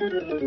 Welcome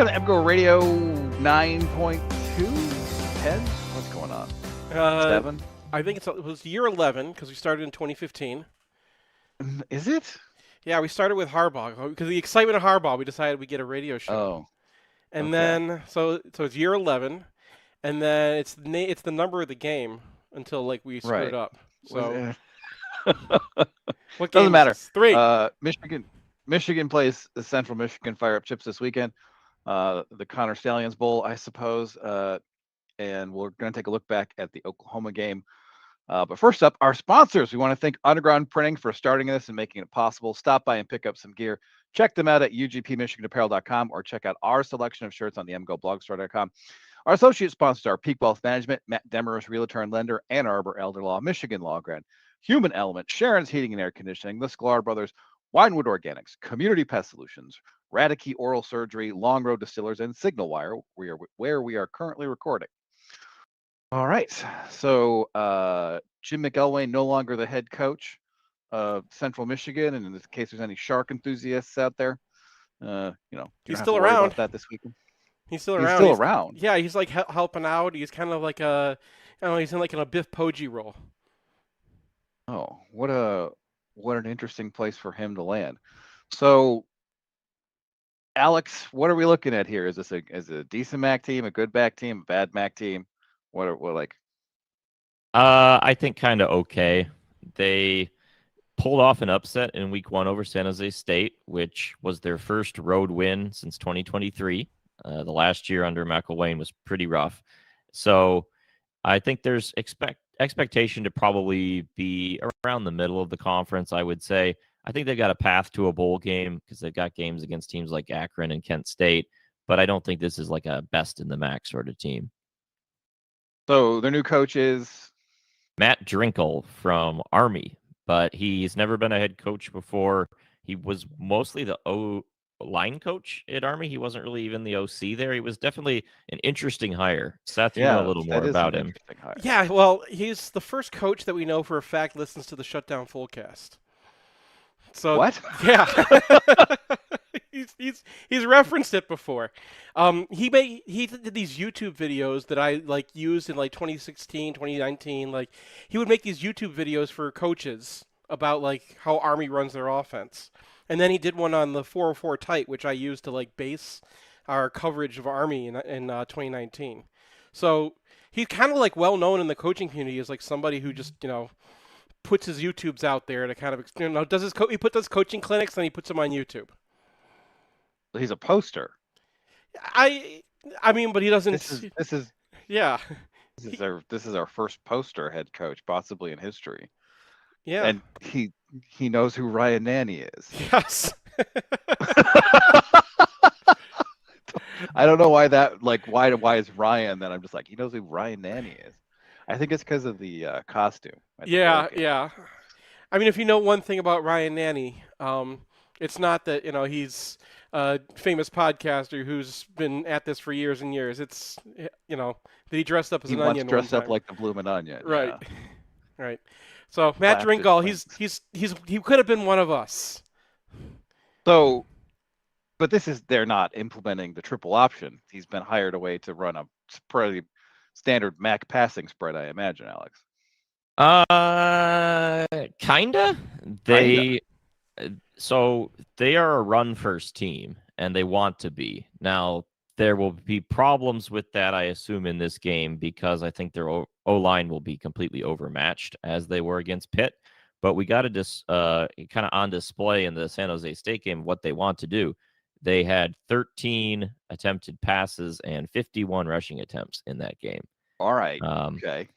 to MGoRadio 9.2. Ted, what's going on? 7? I think it was year 11 because we started in 2015. Is it? Yeah, we started with Harbaugh because the excitement of Harbaugh. We decided we'd get a radio show. Oh, and then so it's year 11, and then it's the number of the game until like we screwed Right. up. So what doesn't matter. 3. Michigan plays the Central Michigan Fire Up Chips this weekend. The Connor Stallions Bowl, I suppose. And we're going to take a look back at the Oklahoma game. But first up, our sponsors. We want to thank Underground Printing for starting this and making it possible. Stop by and pick up some gear. Check them out at ugpmichiganapparel.com or check out our selection of shirts on the mgoblogstore.com. Our associate sponsors are Peak Wealth Management, Matt Demarest, Realtor and Lender, Ann Arbor Elder Law, Michigan Law Grant, Human Element, Sharon's Heating and Air Conditioning, the Sklar Brothers, Winewood Organics, Community Pest Solutions, Radicke Oral Surgery, Long Road Distillers, and Signalwire, where we are currently recording. All right. So Jim McElwain, no longer the head coach of Central Michigan, and in case there's any Shark enthusiasts out there, he's still around. About that this weekend. He's still around. He's still around. Yeah, he's like helping out. He's kind of like he's in like a Biff Poggi role. Oh, what an interesting place for him to land. So, Alex, what are we looking at here? Is this a decent MAC team, a good MAC team, a bad MAC team? What like? I think kind of okay. They pulled off an upset in week 1 over San Jose State, which was their first road win since 2023. The last year under McElwain was pretty rough. So I think there's expectation to probably be around the middle of the conference, I would say. I think they've got a path to a bowl game because they've got games against teams like Akron and Kent State, but I don't think this is like a best in the MAC sort of team. So their new coach is? Matt Drinkle from Army, but he's never been a head coach before. He was mostly the line coach at Army. He wasn't really even the OC there. He was definitely an interesting hire. Seth, you know a little more about him. Yeah, well, he's the first coach that we know for a fact listens to the Shutdown Fullcast. So what? Yeah, he's referenced it before. He did these YouTube videos that I like used in like 2016, 2019. Like he would make these YouTube videos for coaches about like how Army runs their offense. And then he did one on the 404 tight, which I used to like base our coverage of Army in 2019. So he's kind of like well known in the coaching community as like somebody who just puts his YouTubes out there to kind of does his he puts coaching clinics and he puts them on YouTube. He's a poster. I mean, but he doesn't. This is yeah. This is our first poster head coach possibly in history. Yeah, and he knows who Ryan Nanny is. Yes. I don't know why that, like, why is Ryan then? I'm just like, he knows who Ryan Nanny is. I think it's because of the costume at the bowl Yeah, game. yeah. I mean, if you know one thing about Ryan Nanny, it's not that he's a famous podcaster who's been at this for years and years. It's that he dressed up as He an once onion one dressed up time. like the Bloomin' Onion. Right, Yeah, right. So Matt classic Dringal, things. he could have been one of us. So, but they're not implementing the triple option. He's been hired away to run a pretty standard MAC passing spread, I imagine, Alex. Kinda. Kinda. So they are a run first team, and they want to be. Now there will be problems with that, I assume, in this game because I think their O line will be completely overmatched as they were against Pitt. But we got to just kind of on display in the San Jose State game what they want to do. They had 13 attempted passes and 51 rushing attempts in that game. All right. Um, Okay.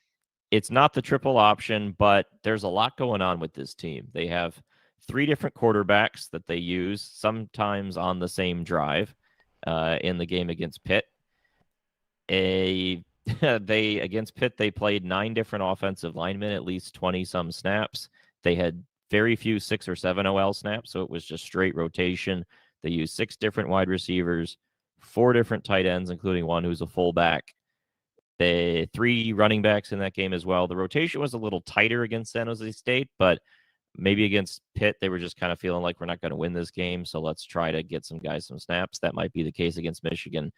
it's not the triple option, but there's a lot going on with this team. They have 3 different quarterbacks that they use, sometimes on the same drive in the game against Pitt. Against Pitt, they played 9 different offensive linemen, at least 20-some snaps. They had very few 6 or 7 OL snaps, so it was just straight rotation. They used 6 different wide receivers, 4 different tight ends, including one who's a fullback. The 3 running backs in that game as well. The rotation was a little tighter against San Jose State, but maybe against Pitt, they were just kind of feeling like we're not going to win this game, so let's try to get some guys some snaps. That might be the case against Michigan,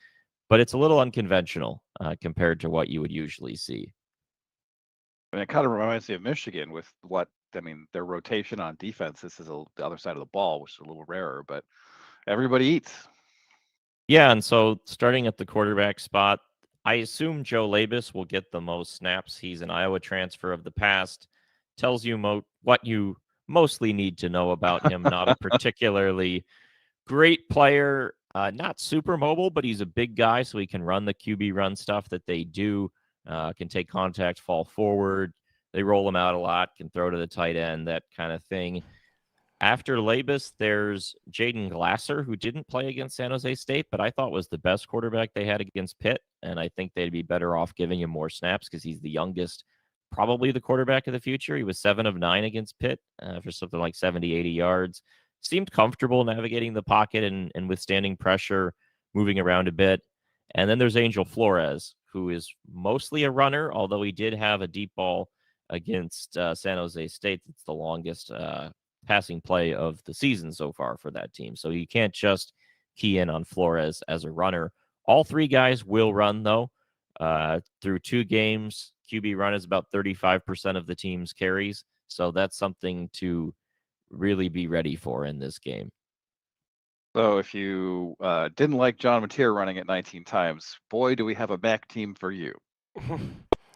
but it's a little unconventional compared to what you would usually see. I mean, it kind of reminds me of Michigan with their rotation on defense. This is the other side of the ball, which is a little rarer, but everybody eats. Yeah, and so starting at the quarterback spot, I assume Joe Labus will get the most snaps. He's an Iowa transfer of the past. Tells you what you mostly need to know about him. Not a particularly great player, not super mobile, but he's a big guy, so he can run the QB run stuff that they do. Can take contact, fall forward. They roll him out a lot, can throw to the tight end, that kind of thing. After Labus, there's Jaden Glasser, who didn't play against San Jose State, but I thought was the best quarterback they had against Pitt. And I think they'd be better off giving him more snaps because he's the youngest, probably the quarterback of the future. He was 7 of 9 against Pitt for something like 70, 80 yards. Seemed comfortable navigating the pocket and withstanding pressure, moving around a bit. And then there's Angel Flores, who is mostly a runner, although he did have a deep ball against San Jose State. It's the longest passing play of the season so far for that team. So you can't just key in on Flores as a runner. All 3 guys will run, though. Through 2 games, QB run is about 35% of the team's carries. So that's something to really be ready for in this game. So if you didn't like John Mateer running it 19 times, boy, do we have a MAC team for you.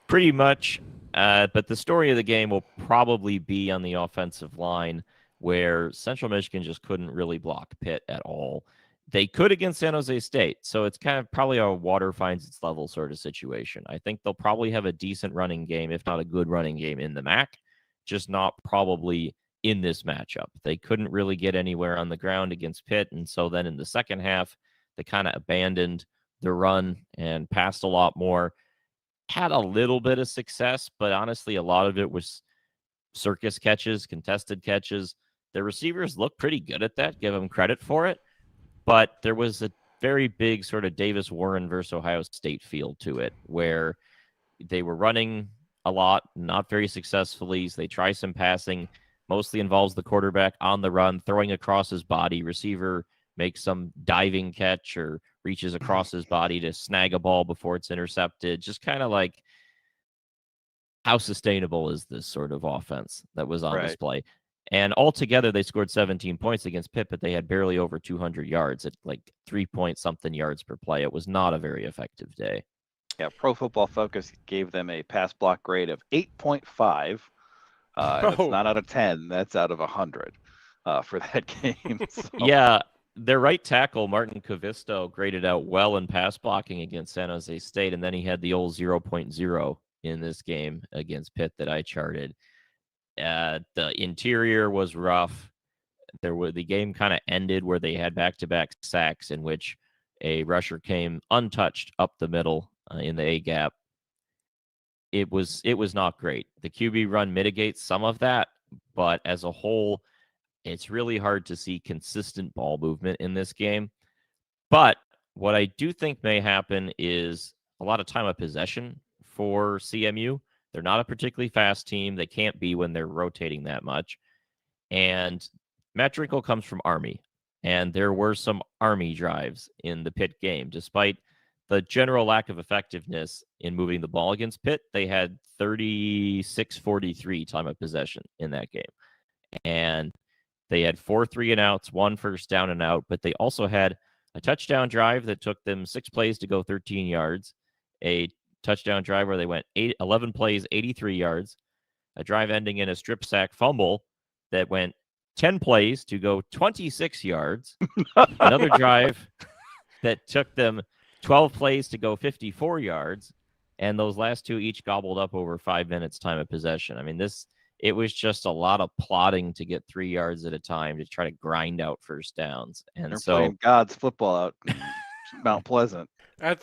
Pretty much. But the story of the game will probably be on the offensive line, where Central Michigan just couldn't really block Pitt at all. They could against San Jose State, so it's kind of probably a water finds its level sort of situation. I think they'll probably have a decent running game, if not a good running game in the MAC, just not probably in this matchup. They couldn't really get anywhere on the ground against Pitt, and so then in the second half, they kind of abandoned the run and passed a lot more. Had a little bit of success, but honestly, a lot of it was circus catches, contested catches. The receivers look pretty good at that, give them credit for it. But there was a very big sort of Davis Warren versus Ohio State feel to it, where they were running a lot, not very successfully. So they try some passing, mostly involves the quarterback on the run, throwing across his body. Receiver makes some diving catch or reaches across his body to snag a ball before it's intercepted. Just kind of like, how sustainable is this sort of offense that was on display? And altogether, they scored 17 points against Pitt, but they had barely over 200 yards at like 3-point-something yards per play. It was not a very effective day. Yeah, Pro Football Focus gave them a pass block grade of 8.5. And it's not out of 10. That's out of 100 for that game. So. Yeah, their right tackle, Martin Cavisto, graded out well in pass blocking against San Jose State, and then he had the old 0.0 in this game against Pitt that I charted. The interior was rough. The game kind of ended where they had back-to-back sacks in which a rusher came untouched up the middle in the A gap. It was not great. The QB run mitigates some of that, but as a whole, it's really hard to see consistent ball movement in this game. But what I do think may happen is a lot of time of possession for CMU. They're not a particularly fast team. They can't be when they're rotating that much. And Matt Drinkle comes from Army, and there were some Army drives in the Pitt game. Despite the general lack of effectiveness in moving the ball against Pitt, they had 36-43 time of possession in that game. And they had 4 3-and-outs, 1 first down and out, but they also had a touchdown drive that took them 6 plays to go 13 yards, a touchdown drive where they went 11 plays, 83 yards, a drive ending in a strip sack fumble that went 10 plays to go 26 yards, another drive that took them 12 plays to go 54 yards, and those last 2 each gobbled up over 5 minutes time of possession. I mean, it was just a lot of plotting to get 3 yards at a time to try to grind out first downs. And They're so playing God's football out in Mount Pleasant. I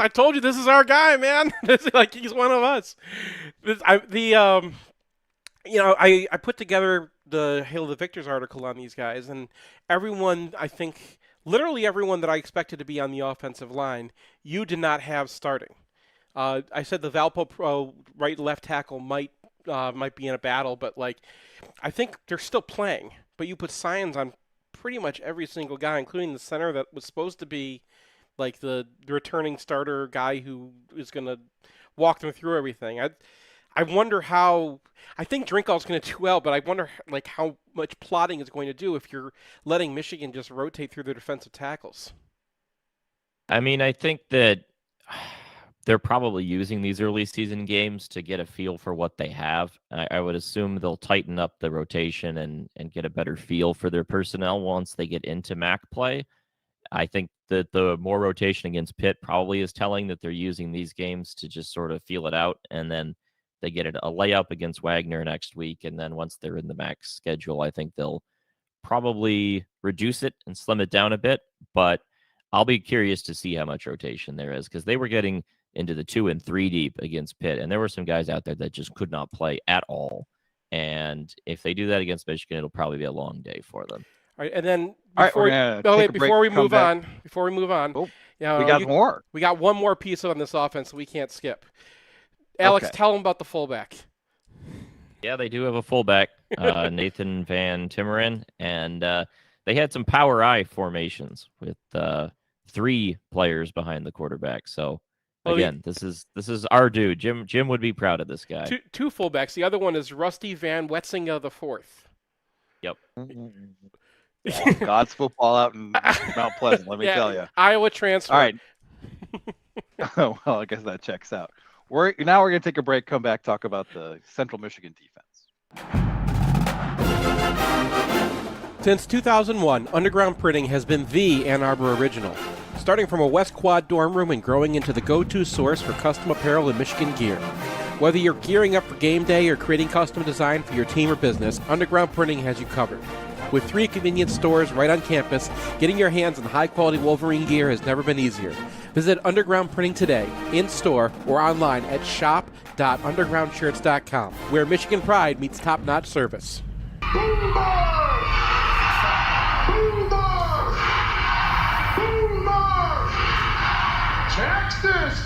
told you, this is our guy, man. This is like, he's one of us. I put together the Hail the Victors article on these guys, and everyone, I think, literally everyone that I expected to be on the offensive line, you did not have starting. I said the Valpo Pro right left tackle might be in a battle, but like, I think they're still playing. But you put signs on pretty much every single guy, including the center that was supposed to be like the returning starter guy who is going to walk them through everything. I wonder how. I think Drinkall's going to do well, but I wonder like how much plotting is going to do if you're letting Michigan just rotate through their defensive tackles. I mean, I think that they're probably using these early season games to get a feel for what they have. I would assume they'll tighten up the rotation and get a better feel for their personnel once they get into MAC play. I think that the more rotation against Pitt probably is telling that they're using these games to just sort of feel it out, and then they get a layup against Wagner next week, and then once they're in the MAC schedule, I think they'll probably reduce it and slim it down a bit, but I'll be curious to see how much rotation there is, because they were getting into the 2 and 3 deep against Pitt, and there were some guys out there that just could not play at all. And if they do that against Michigan, it'll probably be a long day for them. All right, and then before we move on, oh, we got more. We got one more piece on this offense that we can't skip. Alex, Okay. tell them about the fullback. Yeah, they do have a fullback, Nathan Van Timmeren, and they had some power I formations with 3 players behind the quarterback. So again, this is our dude. Jim would be proud of this guy. Two fullbacks. The other one is Rusty Van Wetsinga IV. Yep. God's football out in Mount Pleasant, let me tell you. Iowa transfer. All right. Well, I guess that checks out. We're going to take a break, come back, talk about the Central Michigan defense. Since 2001, Underground Printing has been the Ann Arbor original. Starting from a West Quad dorm room and growing into the go-to source for custom apparel and Michigan gear. Whether you're gearing up for game day or creating custom design for your team or business, Underground Printing has you covered. With 3 convenience stores right on campus, getting your hands on high-quality Wolverine gear has never been easier. Visit Underground Printing today, in-store or online at shop.undergroundshirts.com, where Michigan pride meets top-notch service. Texas!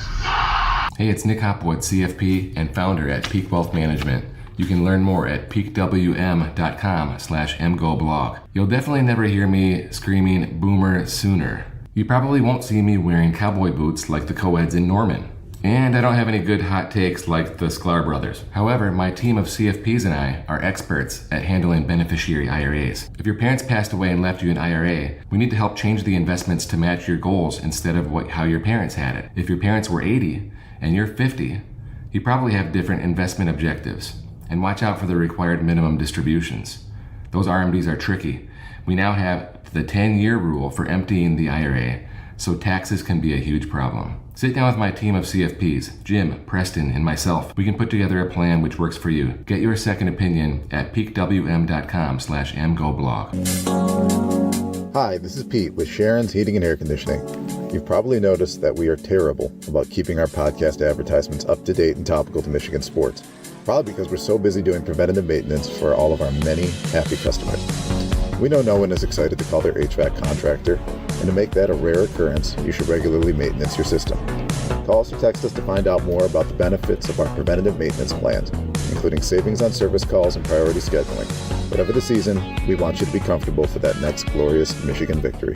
Hey, it's Nick Hopwood, CFP and founder at Peak Wealth Management. You can learn more at peakwm.com/mgoblog. You'll definitely never hear me screaming boomer sooner. You probably won't see me wearing cowboy boots like the co-eds in Norman. And I don't have any good hot takes like the Sklar brothers. However, my team of CFPs and I are experts at handling beneficiary IRAs. If your parents passed away and left you an IRA, we need to help change the investments to match your goals instead of how your parents had it. If your parents were 80 and you're 50, you probably have different investment objectives. And watch out for the required minimum distributions. Those RMDs are tricky. We now have the 10-year rule for emptying the IRA, so taxes can be a huge problem. Sit down with my team of CFPs, Jim, Preston, and myself. We can put together a plan which works for you. Get your second opinion at peakwm.com/mgoblog. Hi, this is Pete with Sharon's Heating and Air Conditioning. You've probably noticed that we are terrible about keeping our podcast advertisements up to date and topical to Michigan sports. Probably because we're so busy doing preventative maintenance for all of our many happy customers. We know no one is excited to call their HVAC contractor, and to make that a rare occurrence, you should regularly maintenance your system. Call us or text us to find out more about the benefits of our preventative maintenance plans, including savings on service calls and priority scheduling. Whatever the season, we want you to be comfortable for that next glorious Michigan victory.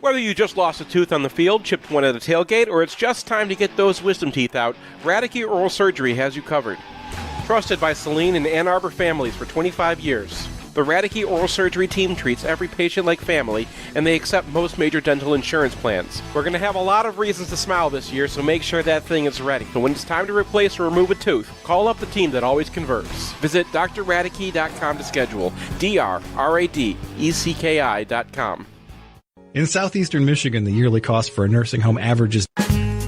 Whether you just lost a tooth on the field, chipped one at a tailgate, or it's just time to get those wisdom teeth out, Radicke Oral Surgery has you covered. Trusted by Celine and Ann Arbor families for 25 years, the Radicke Oral Surgery team treats every patient like family, and they accept most major dental insurance plans. We're going to have a lot of reasons to smile this year, so make sure that thing is ready. So when it's time to replace or remove a tooth, call up the team that always converts. Visit drradicke.com to schedule, DRRADECKI.com. In southeastern Michigan, the yearly cost for a nursing home averages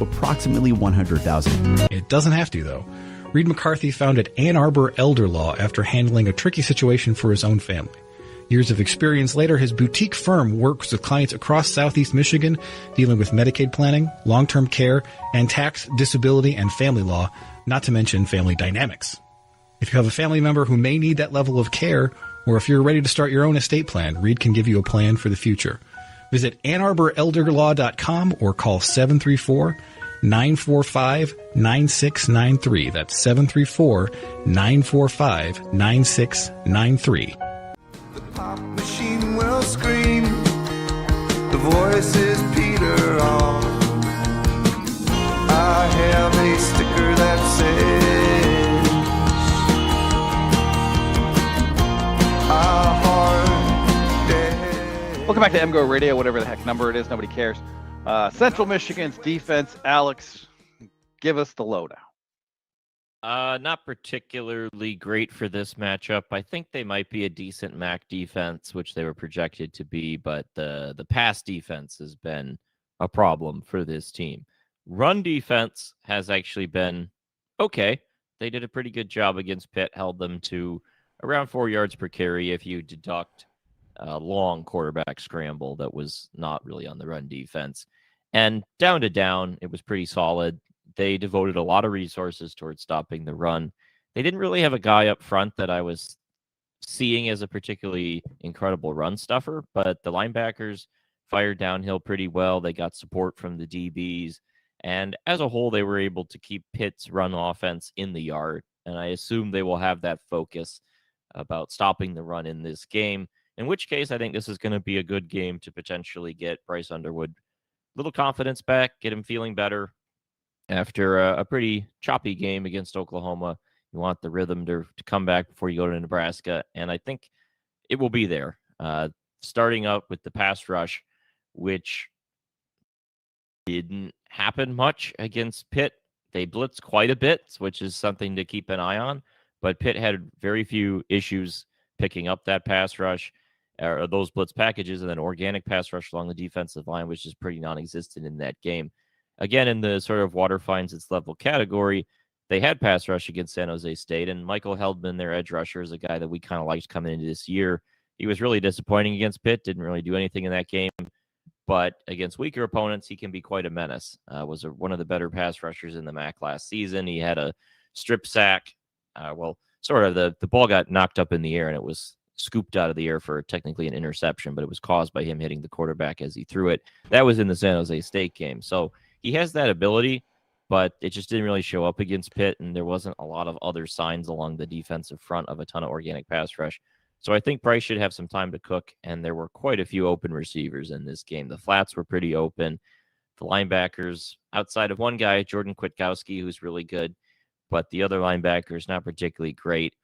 approximately $100,000. It doesn't have to, though. Reed McCarthy founded Ann Arbor Elder Law after handling a tricky situation for his own family. Years of experience later, his boutique firm works with clients across southeast Michigan, dealing with Medicaid planning, long-term care, and tax, disability, and family law, not to mention family dynamics. If you have a family member who may need that level of care, or if you're ready to start your own estate plan, Reed can give you a plan for the future. Visit AnnArborElderLaw.com or call 734-945-9693. That's 734-945-9693. The pop machine will scream. The voice is Peter on. I have a sticker that says a hard day. Welcome back to MGoRadio, whatever the heck number it is, nobody cares. Central Michigan's defense, Alex, give us the lowdown. Not particularly great for this matchup. I think they might be a decent MAC defense, which they were projected to be, but the pass defense has been a problem for this team. Run defense has actually been okay. They did a pretty good job against Pitt, held them to around 4 yards per carry if you deduct a long quarterback scramble that was not really on the run defense. And down to down, it was pretty solid. They devoted a lot of resources towards stopping the run. They didn't really have a guy up front that I was seeing as a particularly incredible run stuffer, but the linebackers fired downhill pretty well. They got support from the DBs. And as a whole, they were able to keep Pitt's run offense in the yard. And I assume they will have that focus about stopping the run in this game, in which case I think this is going to be a good game to potentially get Bryce Underwood a little confidence back, get him feeling better after a pretty choppy game against Oklahoma. You want the rhythm to come back before you go to Nebraska, and I think it will be there. Starting up with the pass rush, which didn't happen much against Pitt. They blitzed quite a bit, which is something to keep an eye on, but Pitt had very few issues picking up that pass rush, or those blitz packages, and then organic pass rush along the defensive line, which is pretty non-existent in that game. Again, in the sort of water finds its level category, they had pass rush against San Jose State, and Michael Heldman, their edge rusher, is a guy that we kind of liked coming into this year. He was really disappointing against Pitt, didn't really do anything in that game, but against weaker opponents, he can be quite a menace. Was one of the better pass rushers in the MAC last season. He had a strip sack. The ball got knocked up in the air, and it was scooped out of the air for technically an interception, but it was caused by him hitting the quarterback as he threw it. That was in the San Jose State game. So he has that ability, but it just didn't really show up against Pitt, and there wasn't a lot of other signs along the defensive front of a ton of organic pass rush. So I think Bryce should have some time to cook, and there were quite a few open receivers in this game. The flats were pretty open. The linebackers, outside of one guy, Jordan Kwiatkowski, who's really good, but the other linebackers not particularly great.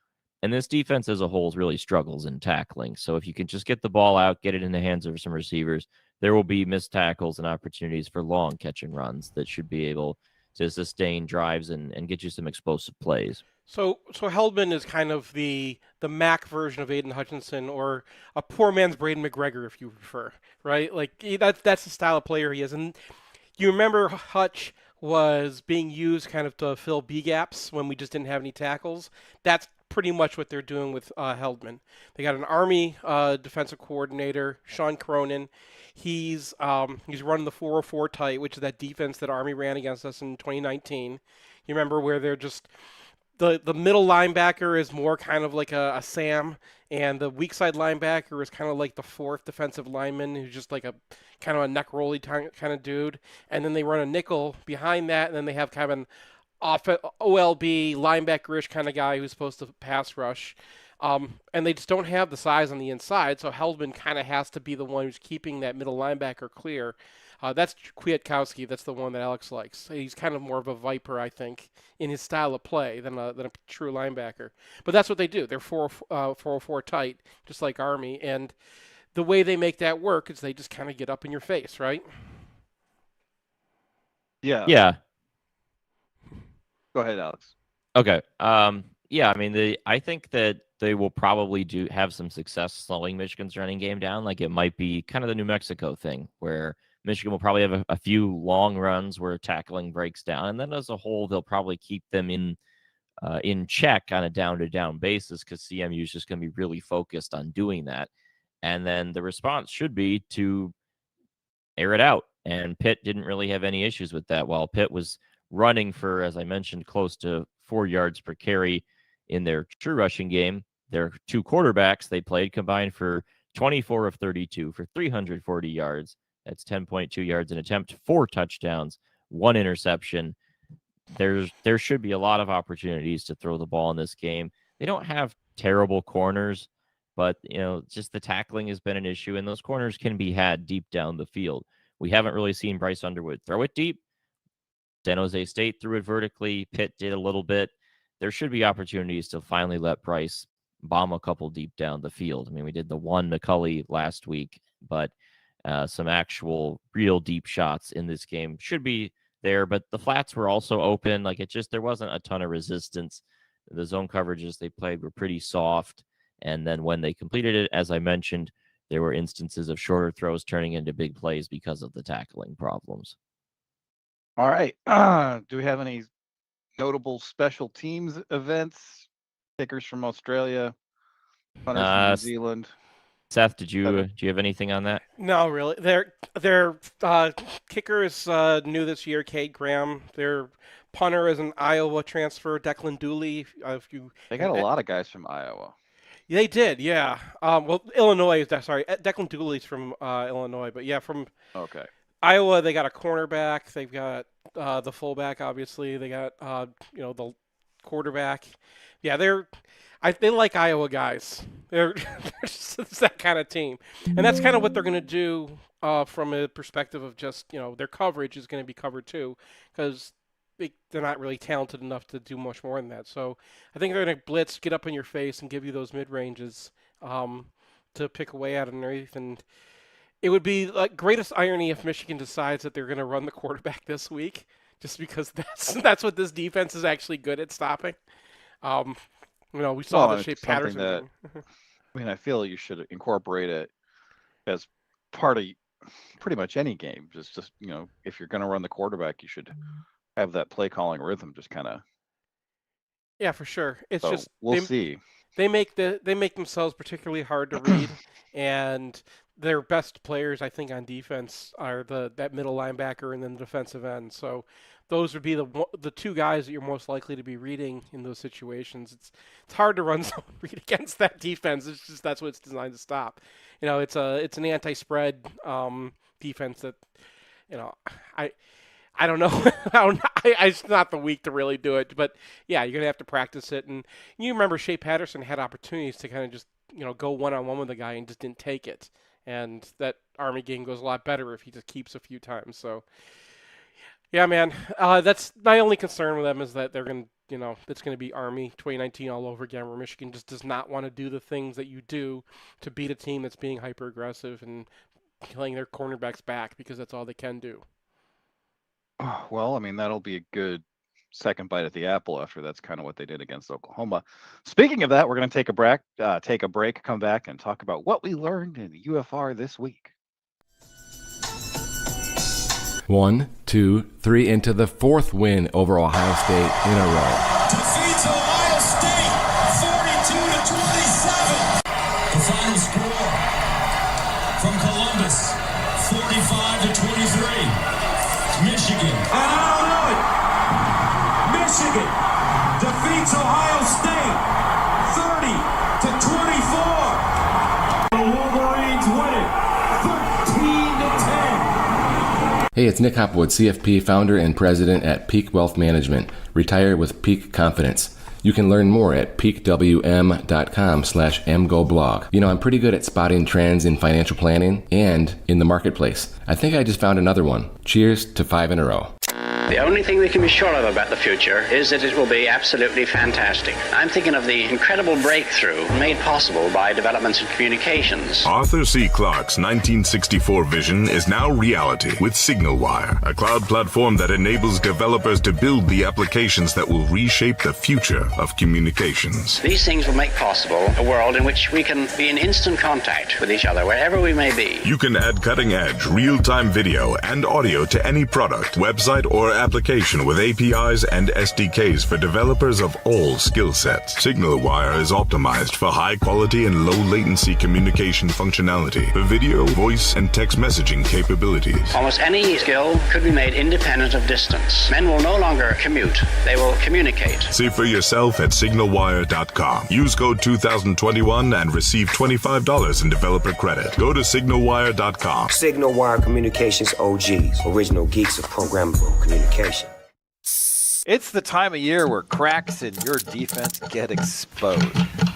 And this defense as a whole really struggles in tackling. So if you can just get the ball out, get it in the hands of some receivers, there will be missed tackles and opportunities for long catch and runs that should be able to sustain drives and get you some explosive plays. So Heldman is kind of the MAC version of Aiden Hutchinson, or a poor man's Braden McGregor, if you prefer, right? Like that's the style of player he is. And you remember Hutch was being used kind of to fill B gaps when we just didn't have any tackles. That's pretty much what they're doing with Heldman. They got an Army defensive coordinator, Sean Cronin. He's running the 404 tight, which is that defense that Army ran against us in 2019. You remember where they're just the middle linebacker is more kind of like a Sam, and the weak side linebacker is kind of like the fourth defensive lineman who's just like a kind of a neck rolly kind of dude. And then they run a nickel behind that, and then they have kind of an OLB linebacker-ish kind of guy who's supposed to pass rush. And they just don't have the size on the inside, so Heldman kind of has to be the one who's keeping that middle linebacker clear. That's Kwiatkowski. That's the one that Alex likes. He's kind of more of a viper, I think, in his style of play than a true linebacker. But that's what they do. They're 404 tight, just like Army. And the way they make that work is they just kind of get up in your face, right? Yeah. Yeah. Go ahead, Alex. Okay. Yeah, I mean, I think that they will probably have some success slowing Michigan's running game down. Like, it might be kind of the New Mexico thing where Michigan will probably have a few long runs where tackling breaks down, and then as a whole, they'll probably keep them in check on a down-to-down basis because CMU is just going to be really focused on doing that. And then the response should be to air it out. And Pitt didn't really have any issues with that. While Pitt was running for, as I mentioned, close to 4 yards per carry in their true rushing game, their two quarterbacks they played combined for 24 of 32 for 340 yards. That's 10.2 yards an attempt, 4 touchdowns, 1 interception. There should be a lot of opportunities to throw the ball in this game. They don't have terrible corners, but just the tackling has been an issue, and those corners can be had deep down the field. We haven't really seen Bryce Underwood throw it deep. San Jose State threw it vertically. Pitt did a little bit. There should be opportunities to finally let Bryce bomb a couple deep down the field. I mean, we did the one McCulley last week, but some actual real deep shots in this game should be there. But the flats were also open. Like, there wasn't a ton of resistance. The zone coverages they played were pretty soft. And then when they completed it, as I mentioned, there were instances of shorter throws turning into big plays because of the tackling problems. All right. Do we have any notable special teams events? Kickers from Australia, punters from New Zealand. Seth, do you have anything on that? No, really. Their kicker is new this year, Cade Graham. Their punter is an Iowa transfer, Declan Dooley. They got a lot of guys from Iowa. They did, yeah. Well, Illinois. Sorry, Declan Dooley's from Illinois, but yeah, from Iowa. They got a cornerback. They've got the fullback, obviously. They got the quarterback. Yeah, they like Iowa guys. They're just that kind of team, and that's kind of what they're going to do from a perspective of just their coverage is going to be covered too, because they're not really talented enough to do much more than that. So I think they're going to blitz, get up in your face, and give you those mid ranges to pick away at underneath. And it would be like greatest irony if Michigan decides that they're going to run the quarterback this week, just because that's what this defense is actually good at stopping. We saw the Shea Patterson thing. I mean, I feel you should incorporate it as part of pretty much any game. Just if you're going to run the quarterback, you should have that play calling rhythm. Just kind of. Yeah, for sure. It's so just we'll see. They make themselves particularly hard to read, and their best players, I think, on defense are that middle linebacker and then the defensive end. So those would be the two guys that you're most likely to be reading in those situations. It's hard to run zone read against that defense. It's just that's what it's designed to stop. It's an anti-spread defense that I don't know. It's not the week to really do it, but yeah, you're gonna have to practice it. And you remember Shea Patterson had opportunities to kind of just go one-on-one with the guy and just didn't take it. And that Army game goes a lot better if he just keeps a few times. So. Yeah, man. That's my only concern with them is that they're going to, it's going to be Army 2019 all over again, where Michigan just does not want to do the things that you do to beat a team that's being hyper aggressive and playing their cornerbacks back because that's all they can do. Well, I mean, that'll be a good second bite at the apple after that's kind of what they did against Oklahoma. Speaking of that, we're going to take a break, come back and talk about what we learned in UFR this week. 1, 2, 3 into the 4th win over Ohio State in a row. Defeats Ohio State Michigan. And I don't know it. Michigan defeats Ohio State 30-24. The Wolverines win it 13-10. Hey, it's Nick Hopwood, CFP founder and president at Peak Wealth Management. Retire with peak confidence. You can learn more at peakwm.com/mgoblog. You know, I'm pretty good at spotting trends in financial planning and in the marketplace. I think I just found another one. Cheers to 5 in a row. The only thing we can be sure of about the future is that it will be absolutely fantastic. I'm thinking of the incredible breakthrough made possible by developments in communications. Arthur C. Clarke's 1964 vision is now reality with Signalwire, a cloud platform that enables developers to build the applications that will reshape the future of communications. These things will make possible a world in which we can be in instant contact with each other wherever we may be. You can add cutting-edge, real-time video and audio to any product, website, or application with APIs and SDKs for developers of all skill sets. Signalwire is optimized for high quality and low latency communication functionality for video, voice, and text messaging capabilities. Almost any skill could be made independent of distance. Men will no longer commute, they will communicate. See for yourself at signalwire.com. Use code 2021 and receive $25 in developer credit. Go to signalwire.com. Signalwire Communications OGs, original geeks of programmable communication. It's the time of year where cracks in your defense get exposed.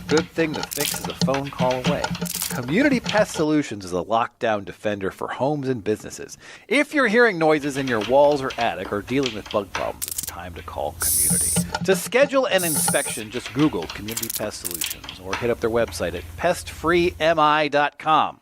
Good thing the fix is a phone call away. Community Pest Solutions is a lockdown defender for homes and businesses. If you're hearing noises in your walls or attic or dealing with bug problems, it's time to call Community. To schedule an inspection, just Google Community Pest Solutions or hit up their website at pestfreemi.com.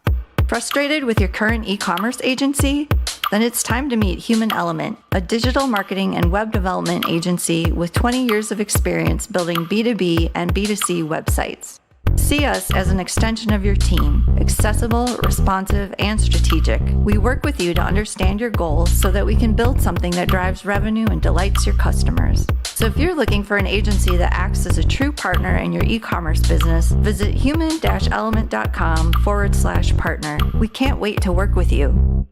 Frustrated with your current e-commerce agency? Then it's time to meet Human Element, a digital marketing and web development agency with 20 years of experience building B2B and B2C websites. See us as an extension of your team, accessible, responsive, and strategic. We work with you to understand your goals so that we can build something that drives revenue and delights your customers. So if you're looking for an agency that acts as a true partner in your e-commerce business, visit human-element.com/partner. We can't wait to work with you.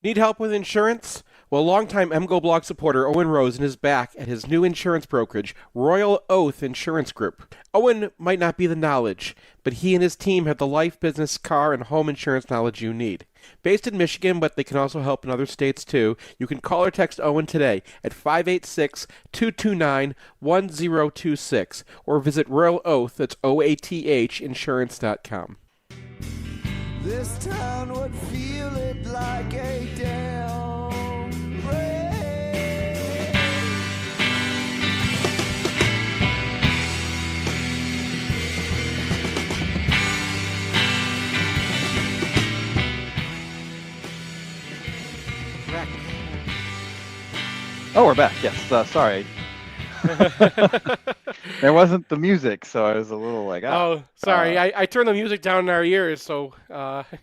Need help with insurance? Well, longtime MGoBlog supporter Owen Rosen is back at his new insurance brokerage, Royal Oath Insurance Group. Owen might not be the knowledge, but he and his team have the life, business, car, and home insurance knowledge you need. Based in Michigan, but they can also help in other states too, you can call or text Owen today at 586-229-1026 or visit Royal Oath, that's OATH, insurance.com. This town would feel it like a damn rain. Oh, we're back. Yes. Sorry. There wasn't the music, so I was a little like, oh, sorry. I turned the music down in our ears, so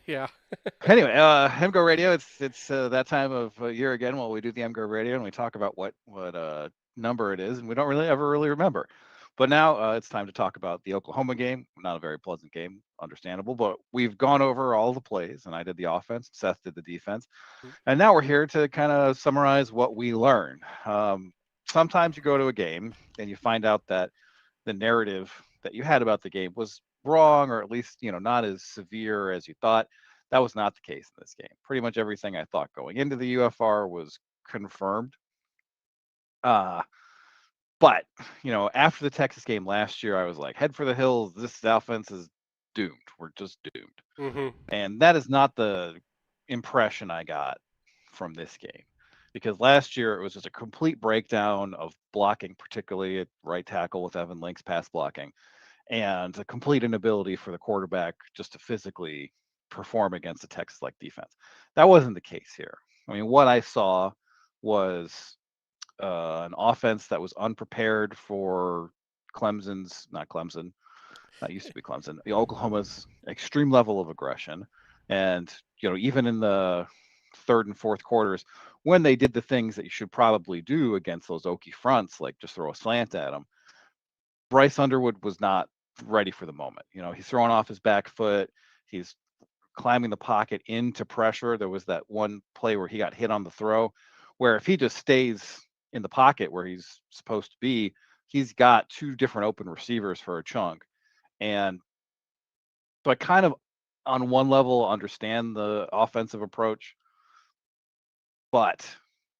yeah. Anyway, MGoRadio, it's that time of year again while we do the MGoRadio and we talk about what number it is, and we don't ever really remember. But now it's time to talk about the Oklahoma game. Not a very pleasant game, understandable, but we've gone over all the plays, and I did the offense, Seth did the defense, and now we're here to kind of summarize what we learned. Sometimes you go to a game and you find out that the narrative that you had about the game was wrong, or at least, not as severe as you thought. That was not the case in this game. Pretty much everything I thought going into the UFR was confirmed. But, after the Texas game last year, I was like, head for the hills. This offense is doomed. We're just doomed. Mm-hmm. And that is not the impression I got from this game. Because last year it was just a complete breakdown of blocking, particularly at right tackle with Evan Link's pass blocking, and a complete inability for the quarterback just to physically perform against a Texas-like defense. That wasn't the case here. I mean, what I saw was an offense that was unprepared for Oklahoma's extreme level of aggression. And, even in the third and fourth quarters, when they did the things that you should probably do against those Okie fronts, like just throw a slant at them, Bryce Underwood was not ready for the moment. He's throwing off his back foot. He's climbing the pocket into pressure. There was that one play where he got hit on the throw, where if he just stays in the pocket where he's supposed to be, he's got 2 different open receivers for a chunk. And so I kind of, on one level, understand the offensive approach, but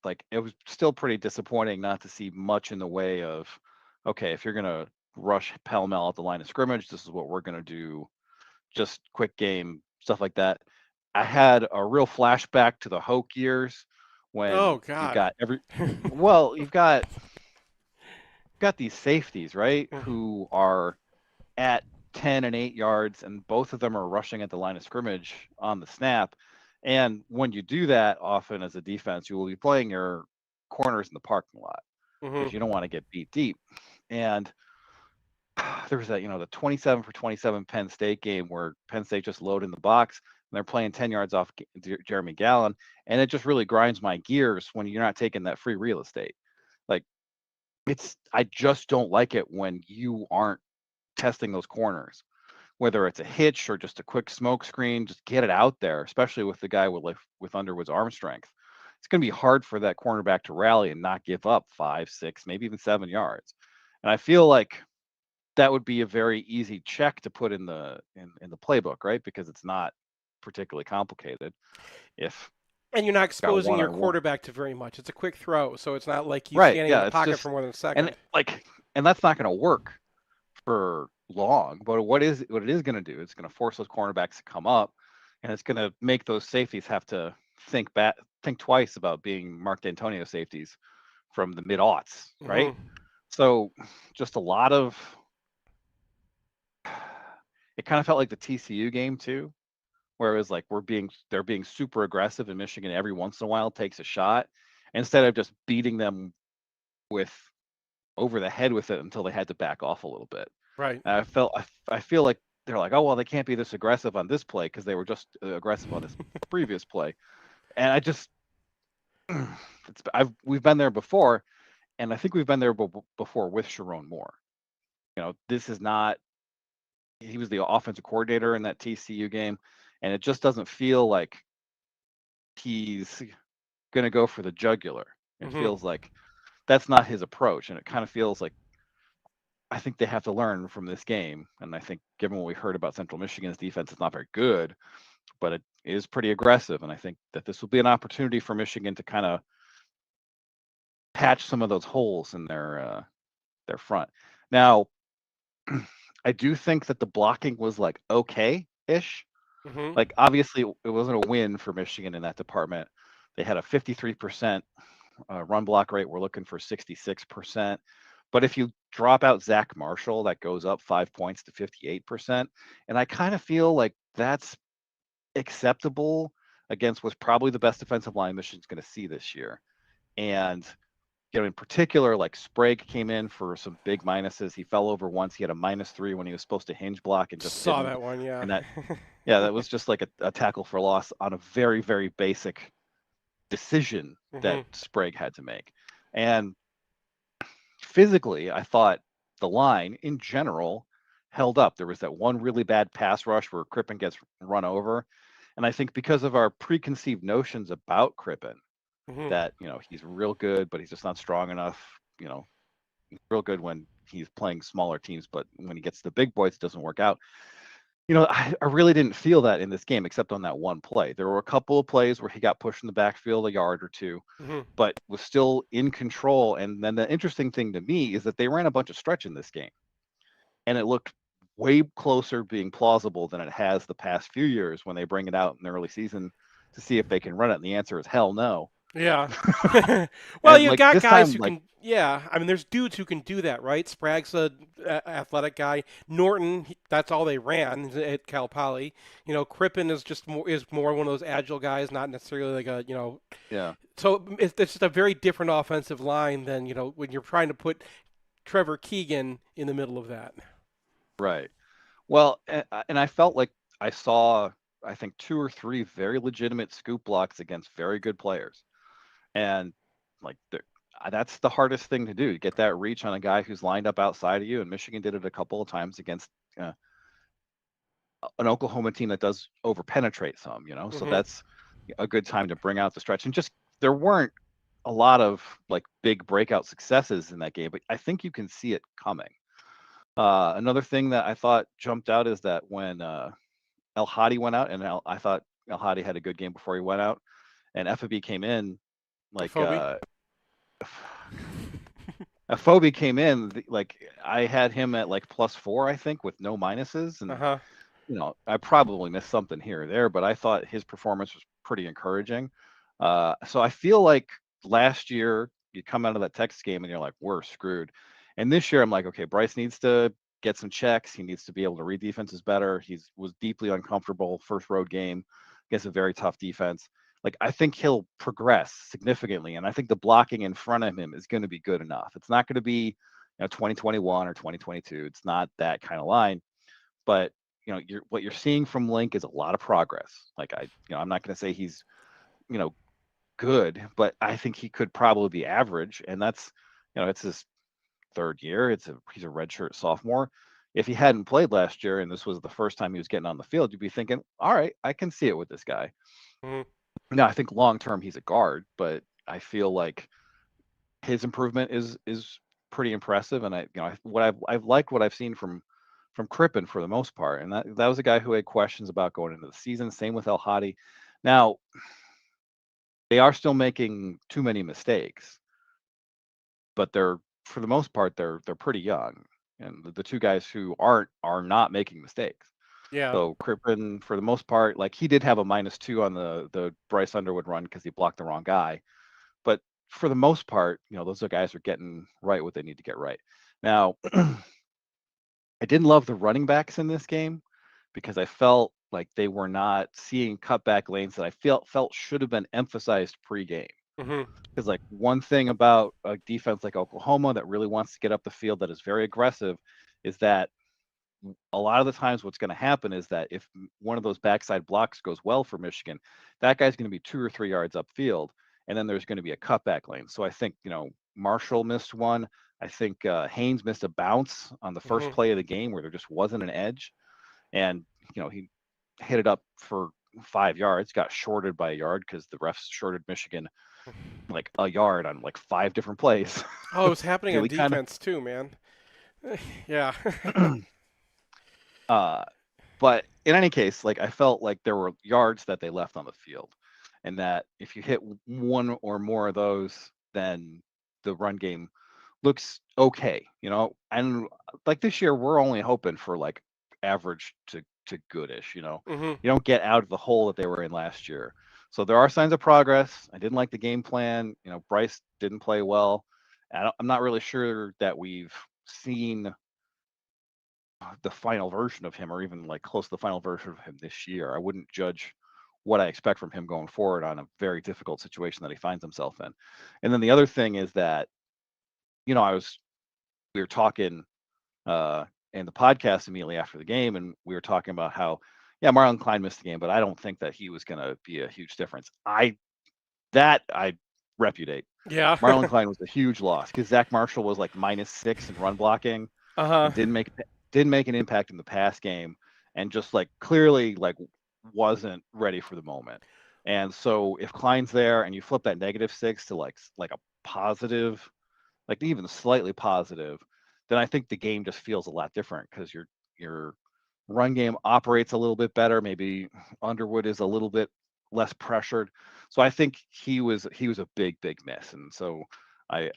like it was still pretty disappointing not to see much in the way of, okay, if you're gonna rush pell-mell at the line of scrimmage, this is what we're gonna do. Just quick game stuff like that. I had a real flashback to the Hoke years when Oh you've God. got well, you've got these safeties, right, who are at 10 and 8 yards, and both of them are rushing at the line of scrimmage on the snap. And when you do that, often as a defense, you will be playing your corners in the parking lot because you don't want to get beat deep. And there was that, the 27 for 27 Penn State game where Penn State just loaded in the box and they're playing 10 yards off Jeremy Gallon. And it just really grinds my gears when you're not taking that free real estate. Like, I just don't like it when you aren't testing those corners, whether it's a hitch or just a quick smoke screen. Just get it out there, especially with the guy with Underwood's arm strength. It's going to be hard for that cornerback to rally and not give up 5, 6, maybe even 7 yards. And I feel like that would be a very easy check to put in the playbook, right? Because it's not particularly complicated. And you're not exposing your quarterback to very much. It's a quick throw, so it's not like you standing in the pocket for more than a second. And that's not going to work for long. But what it is going to do, it's going to force those cornerbacks to come up, and it's going to make those safeties have to think twice about being Mark D'Antonio safeties from the mid-aughts, right? So just a lot of it kind of felt like the TCU game too, where it was like they're being super aggressive, and Michigan every once in a while takes a shot instead of just beating them over the head with it until they had to back off a little bit. Right. And I feel like they're like, oh well, they can't be this aggressive on this play because they were just aggressive on this previous play, and I just we've been there before, and I think we've been there before with Sharon Moore. This is not. He was the offensive coordinator in that TCU game, and it just doesn't feel like he's going to go for the jugular. It feels like that's not his approach, and it kind of feels like I think they have to learn from this game. And I think given what we heard about Central Michigan's defense, it's not very good, but it is pretty aggressive, and I think that this will be an opportunity for Michigan to kind of patch some of those holes in their front. Now, I do think that the blocking was like okay-ish. Like obviously it wasn't a win for Michigan in that department. They had a 53% run block rate. We're looking for 66%. But if you drop out Zach Marshall, that goes up 5 points to 58%. And I kind of feel like that's acceptable against what's probably the best defensive line Michigan's going to see this year. And in particular, like Sprague came in for some big minuses. He fell over once. He had a -3 when he was supposed to hinge block and just saw that one, yeah. And that was just like a tackle for loss on a very, very basic decision that Sprague had to make. And physically, I thought the line in general held up. There was that one really bad pass rush where Crippen gets run over. And I think because of our preconceived notions about Crippen, that he's real good, but he's just not strong enough. He's real good when he's playing smaller teams, but when he gets to the big boys, it doesn't work out. I really didn't feel that in this game, except on that one play. There were a couple of plays where he got pushed in the backfield a yard or two, but was still in control. And then the interesting thing to me is that they ran a bunch of stretch in this game, and it looked way closer being plausible than it has the past few years when they bring it out in the early season to see if they can run it. And the answer is hell no. Yeah. Well, you got guys who can. Yeah, I mean, there's dudes who can do that, right? Sprague's a athletic guy. Norton, that's all they ran at Cal Poly. Crippen is more one of those agile guys, not necessarily like a Yeah. So it's just a very different offensive line than when you're trying to put Trevor Keegan in the middle of that. Right. Well, and I felt like I saw, I think, 2 or 3 very legitimate scoop blocks against very good players. And like that's the hardest thing to do, to get that reach on a guy who's lined up outside of you. And Michigan did it a couple of times against an Oklahoma team that does over penetrate some, so that's a good time to bring out the stretch. And just there weren't a lot of like big breakout successes in that game, but I think you can see it coming. Another thing that I thought jumped out is that when El Hadi went out, and I thought El Hadi had a good game before he went out, and FAB came in, like Afobe came in, like I had him at like +4, I think, with no minuses, and I probably missed something here or there, but I thought his performance was pretty encouraging. So I feel like last year you come out of that Texas game and you're like, we're screwed. And this year I'm like, okay, Bryce needs to get some checks. He needs to be able to read defenses better. He was deeply uncomfortable first road game against a very tough defense. Like, I think he'll progress significantly, and I think the blocking in front of him is going to be good enough. It's not going to be 2021 or 2022. It's not that kind of line, but what you're seeing from Link is a lot of progress. Like, I'm not going to say he's good, but I think he could probably be average, and that's it's his third year. He's a redshirt sophomore. If he hadn't played last year and this was the first time he was getting on the field, you'd be thinking, all right, I can see it with this guy. Now, I think long term he's a guard, but I feel like his improvement is pretty impressive. And I've liked what I've seen from Crippen for the most part, and that was a guy who had questions about going into the season. Same with El Hadi. Now, they are still making too many mistakes, but for the most part they're pretty young, and the two guys who are not making mistakes. Yeah. So Crippen, for the most part, like he did have a -2 on the Bryce Underwood run because he blocked the wrong guy. But for the most part, those guys are getting right what they need to get right. Now, I didn't love the running backs in this game because I felt like they were not seeing cutback lanes that I felt should have been emphasized pregame. Because like one thing about a defense like Oklahoma that really wants to get up the field, that is very aggressive, is that a lot of the times what's going to happen is that if one of those backside blocks goes well for Michigan, that guy's going to be 2 or 3 yards upfield, and then there's going to be a cutback lane. So I think Marshall missed one. I think Haynes missed a bounce on the first play of the game where there just wasn't an edge, and he hit it up for 5 yards, got shorted by a yard because the refs shorted Michigan like a yard on like 5 different plays. Oh, it was happening on defense too, man. Yeah. But in any case, like I felt like there were yards that they left on the field, and that if you hit one or more of those, then the run game looks okay, and like this year we're only hoping for like average to goodish, you don't get out of the hole that they were in last year. So there are signs of progress. I didn't like the game plan. Bryce didn't play well. I'm not really sure that we've seen the final version of him, or even like close to the final version of him this year. I wouldn't judge what I expect from him going forward on a very difficult situation that he finds himself in. And then the other thing is that, we were talking in the podcast immediately after the game, and we were talking about how, yeah, Marlon Klein missed the game, but I don't think that he was going to be a huge difference. I repudiate. Yeah. Marlon Klein was a huge loss because Zach Marshall was like -6 in run blocking. Didn't make an impact in the pass game, and just like clearly like wasn't ready for the moment. And so if Klein's there and you flip that -6 to like a positive, like even slightly positive, then I think the game just feels a lot different because your run game operates a little bit better. Maybe Underwood is a little bit less pressured. So I think he was a big miss. And so I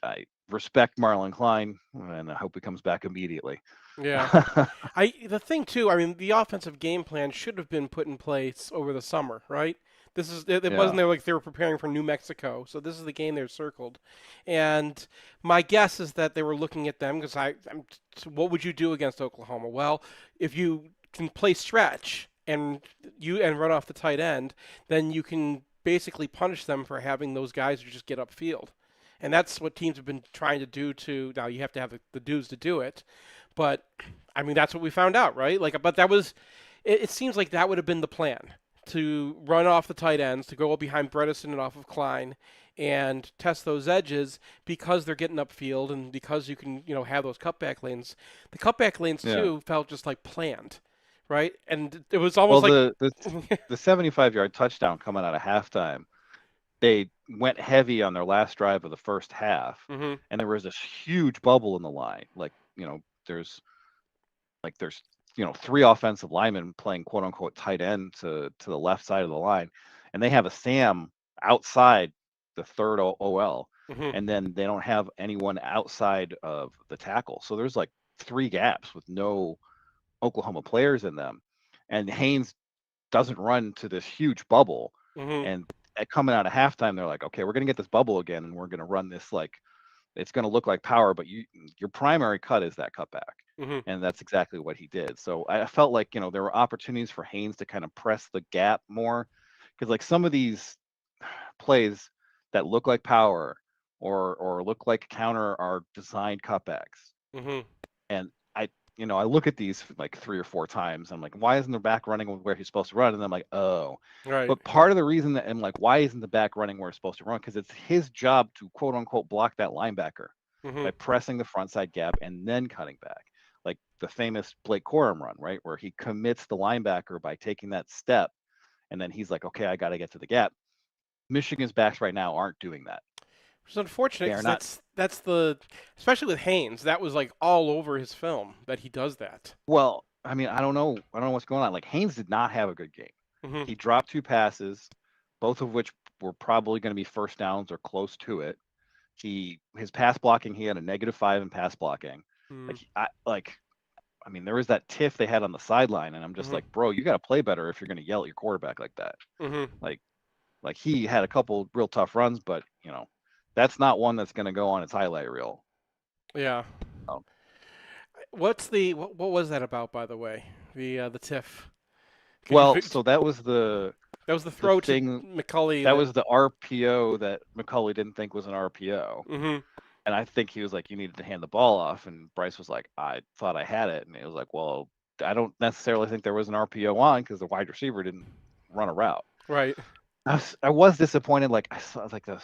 respect Marlon Klein, and I hope he comes back immediately. Yeah. The thing too, I mean, the offensive game plan should have been put in place over the summer, right? It wasn't there like they were preparing for New Mexico, so this is the game they're circled. And my guess is that they were looking at them because what would you do against Oklahoma? Well, if you can play stretch and run off the tight end, then you can basically punish them for having those guys who just get upfield. And that's what teams have been trying to do now you have to have the dudes to do it. But I mean, that's what we found out, right? But that was, it seems like that would have been the plan, to run off the tight ends, to go behind Bredesen and off of Klein and test those edges because they're getting upfield and because you can, have those cutback lanes. The cutback lanes too felt just like planned, right? And it was almost the 75-yard touchdown coming out of halftime, they went heavy on their last drive of the first half, Mhm. and there was this huge bubble in the line. There's 3 offensive linemen playing quote unquote tight end to the left side of the line, and they have a Sam outside the third OL, Mhm. and then they don't have anyone outside of the tackle. So there's like 3 gaps with no Oklahoma players in them, and Haynes doesn't run to this huge bubble. Mhm. And coming out of halftime, they're like, okay, we're gonna get this bubble again, and we're gonna run this it's gonna look like power, but your primary cut is that cutback. Mhm. And that's exactly what he did. So I felt like, there were opportunities for Haynes to kind of press the gap more, because like some of these plays that look like power or look like counter are designed cutbacks. Mhm. And I look at these like 3 or 4 times. I'm like, why isn't the back running where he's supposed to run? And I'm like, oh. Right. But part of the reason that I'm like, why isn't the back running where he's supposed to run? Because it's his job to quote unquote block that linebacker Mhm. by pressing the front side gap and then cutting back. Like the famous Blake Corum run, right? Where he commits the linebacker by taking that step, and then he's like, okay, I got to get to the gap. Michigan's backs right now aren't doing that. It's unfortunate They're because not. that's the, especially with Haynes, that was like all over his film that he does that. Well, I mean, I don't know what's going on. Like Haynes did not have a good game. Mhm. He dropped 2 passes, both of which were probably going to be first downs or close to it. His pass blocking, he had a -5 in pass blocking. Mhm. I mean, there was that tiff they had on the sideline, and I'm just Mhm. like, bro, you got to play better if you're going to yell at your quarterback like that. Mhm. Like he had a couple real tough runs, but that's not one that's going to go on its highlight reel. Yeah. Oh. What was that about, by the way? The tiff. Well, so that was the throw thing, to McCulley. That was the RPO that McCulley didn't think was an RPO. Mm-hmm. And I think he was like, you needed to hand the ball off. And Bryce was like, I thought I had it. And it was like, well, I don't necessarily think there was an RPO on because the wide receiver didn't run a route. Right. I was disappointed. Like I saw like the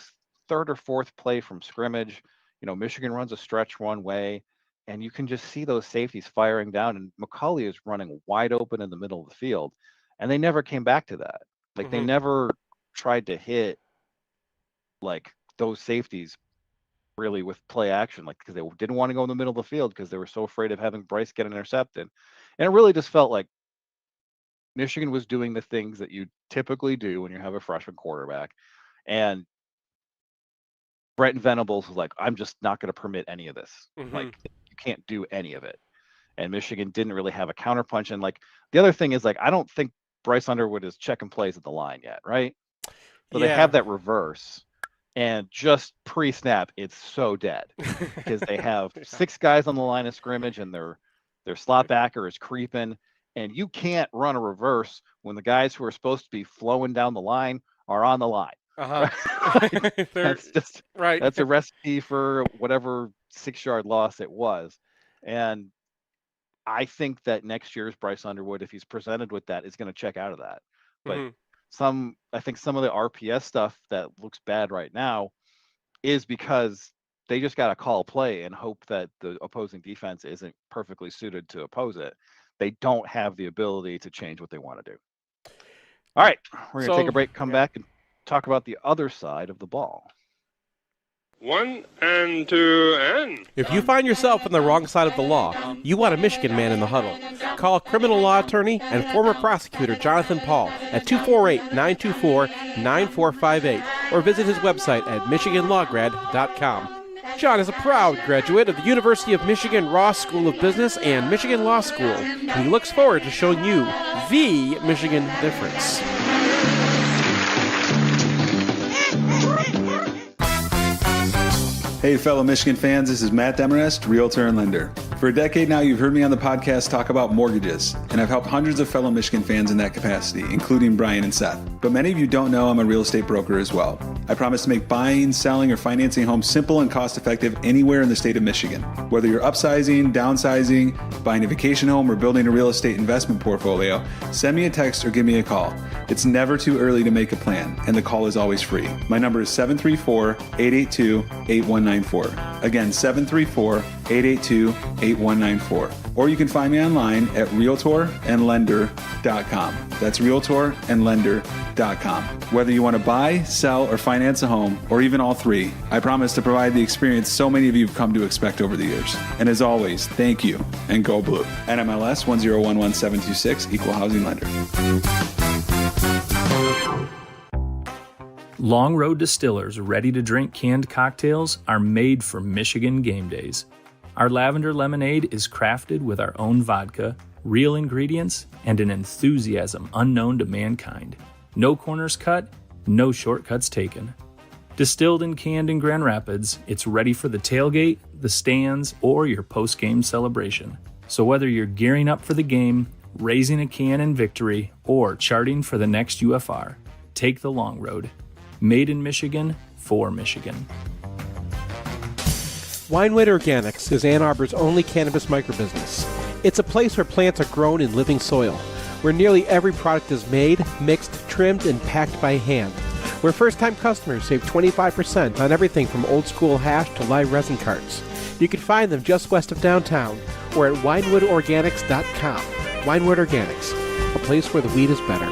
3rd or 4th play from scrimmage. Michigan runs a stretch one way, and you can just see those safeties firing down. And McCulley is running wide open in the middle of the field, and they never came back to that. Like they never tried to hit like those safeties really with play action, like because they didn't want to go in the middle of the field because they were so afraid of having Bryce get intercepted. And it really just felt like Michigan was doing the things that you typically do when you have a freshman quarterback. And Brent Venables was like, I'm just not going to permit any of this. Like, you can't do any of it. And Michigan didn't really have a counterpunch. And like, the other thing is like, I don't think Bryce Underwood is checking plays at the line yet, right? So they have that reverse. And just pre-snap, it's so dead because they have 6 guys on the line of scrimmage, and their slot backer is creeping. And you can't run a reverse when the guys who are supposed to be flowing down the line are on the line. That's just right. That's a recipe for whatever 6-yard loss it was. And I think that next year's Bryce Underwood, if he's presented with that, is going to check out of that. But I think some of the RPS stuff that looks bad right now is because they just got to call play and hope that the opposing defense isn't perfectly suited to oppose it. They don't have the ability to change what they want to do. All right, we're going to take a break, come back, and talk about the other side of the ball. 1 and 2 and... If you find yourself on the wrong side of the law, you want a Michigan man in the huddle. Call criminal law attorney and former prosecutor Jonathan Paul at 248-924-9458 or visit his website at michiganlawgrad.com. John is a proud graduate of the University of Michigan Ross School of Business and Michigan Law School, and he looks forward to showing you the Michigan difference. Hey, fellow Michigan fans, this is Matt Demarest, Realtor and Lender. For a decade now, you've heard me on the podcast talk about mortgages, and I've helped hundreds of fellow Michigan fans in that capacity, including Brian and Seth. But many of you don't know I'm a real estate broker as well. I promise to make buying, selling, or financing homes simple and cost-effective anywhere in the state of Michigan. Whether you're upsizing, downsizing, buying a vacation home, or building a real estate investment portfolio, send me a text or give me a call. It's never too early to make a plan, and the call is always free. My number is 734-882-8194. Again, 734-882-8194. Or you can find me online at realtorandlender.com. That's realtorandlender.com. Whether you want to buy, sell, or finance a home, or even all three, I promise to provide the experience so many of you have come to expect over the years. And as always, thank you, and go blue. NMLS 1011726, Equal Housing Lender. Long Road Distillers ready-to-drink canned cocktails are made for Michigan game days. Our lavender lemonade is crafted with our own vodka, real ingredients, and an enthusiasm unknown to mankind. No corners cut, no shortcuts taken. Distilled and canned in Grand Rapids, it's ready for the tailgate, the stands, or your post-game celebration. So whether you're gearing up for the game, raising a can in victory, or charting for the next UFR, take the long road. Made in Michigan, for Michigan. Winewood Organics is Ann Arbor's only cannabis microbusiness. It's a place where plants are grown in living soil, where nearly every product is made, mixed, trimmed, and packed by hand, where first-time customers save 25% on everything from old-school hash to live resin carts. You can find them just west of downtown or at winewoodorganics.com. Winewood Organics, a place where the weed is better.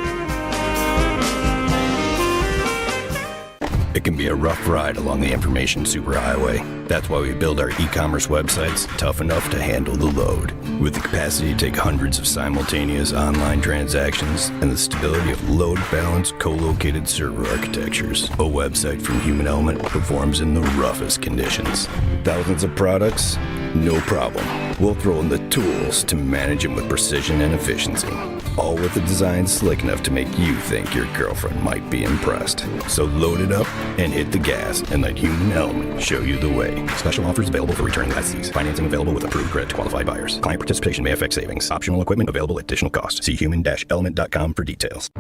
It can be a rough ride along the information superhighway. That's why we build our e-commerce websites tough enough to handle the load. With the capacity to take hundreds of simultaneous online transactions and the stability of load-balanced, co-located server architectures, a website from Human Element performs in the roughest conditions. Thousands of products? No problem. We'll throw in the tools to manage them with precision and efficiency. All with a design slick enough to make you think your girlfriend might be impressed. So load it up and hit the gas and let Human Element show you the way. Special offers available for returning licensees. Financing available with approved credit to qualified buyers. Client participation may affect savings. Optional equipment available at additional cost. See human-element.com for details.